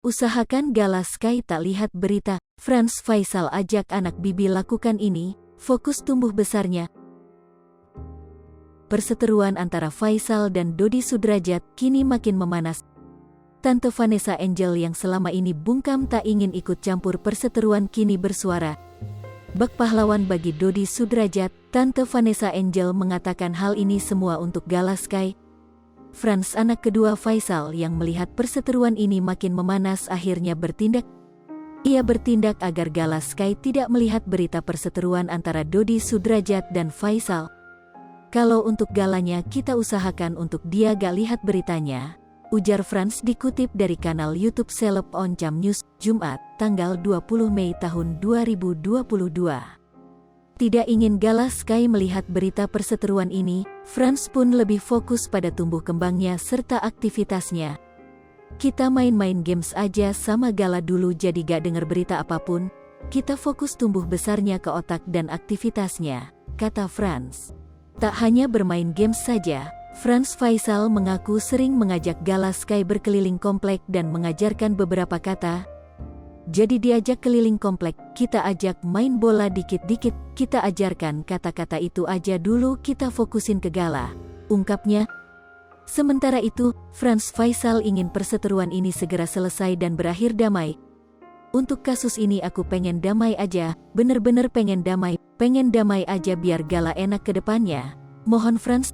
Usahakan Gala Sky tak lihat berita. Franz Faisal ajak anak Bibi lakukan ini, fokus tumbuh besarnya. Perseteruan antara Faisal dan Dodi Sudrajat kini makin memanas. Tante Vanessa Angel yang selama ini bungkam tak ingin ikut campur perseteruan kini bersuara. Bak pahlawan bagi Dodi Sudrajat, Tante Vanessa Angel mengatakan hal ini semua untuk Gala Sky. Franz, anak kedua Faisal yang melihat perseteruan ini makin memanas, akhirnya bertindak. Ia bertindak agar Gala Sky tidak melihat berita perseteruan antara Dodi Sudrajat dan Faisal. Kalau untuk Galanya kita usahakan untuk dia gak lihat beritanya, ujar Franz dikutip dari kanal YouTube Celeb Oncam News, Jumat, tanggal 20 Mei tahun 2022. Tidak ingin Gala Sky melihat berita perseteruan ini, Franz pun lebih fokus pada tumbuh kembangnya serta aktivitasnya. Kita main-main games aja sama Gala dulu, jadi gak denger berita apapun. Kita fokus tumbuh besarnya ke otak dan aktivitasnya, kata Franz. Tak hanya bermain games saja, Franz Faisal mengaku sering mengajak Gala Sky berkeliling komplek dan mengajarkan beberapa kata. Jadi diajak keliling komplek, kita ajak main bola dikit-dikit, kita ajarkan kata-kata itu aja dulu, kita fokusin ke Gala, ungkapnya. Sementara itu, Franz Faisal ingin perseteruan ini segera selesai dan berakhir damai. Untuk kasus ini aku pengen damai aja, bener-bener pengen damai aja biar Gala enak ke depannya, mohon Franz.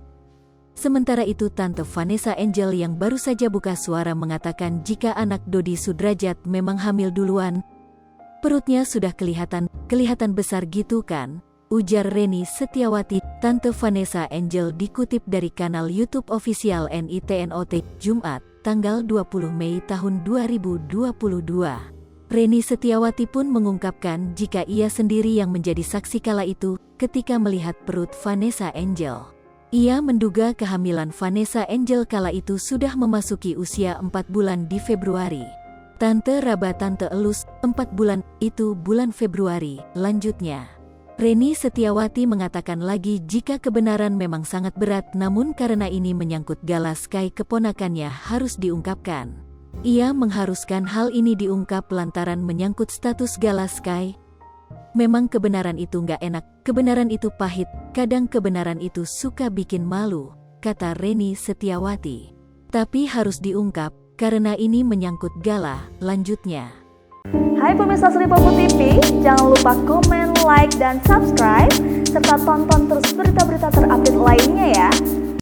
Sementara itu Tante Vanessa Angel yang baru saja buka suara mengatakan jika anak Dodi Sudrajat memang hamil duluan. Perutnya sudah kelihatan besar gitu kan, ujar Reni Setiawati. Tante Vanessa Angel dikutip dari kanal YouTube official NITNOT, Jumat, tanggal 20 Mei tahun 2022. Reni Setiawati pun mengungkapkan jika ia sendiri yang menjadi saksi kala itu ketika melihat perut Vanessa Angel. Ia menduga kehamilan Vanessa Angel kala itu sudah memasuki usia 4 bulan di Februari. Tante raba tante elus, 4 bulan, itu bulan Februari, lanjutnya. Reni Setiawati mengatakan lagi jika kebenaran memang sangat berat, namun karena ini menyangkut Gala Sky keponakannya harus diungkapkan. Ia mengharuskan hal ini diungkap lantaran menyangkut status Gala Sky. Memang kebenaran itu nggak enak, kebenaran itu pahit, kadang kebenaran itu suka bikin malu, kata Reni Setiawati. Tapi harus diungkap, karena ini menyangkut Gala, lanjutnya. Hai pemirsa Sri Popo TV, jangan lupa komen, like, dan subscribe, serta tonton terus berita-berita terupdate lainnya ya.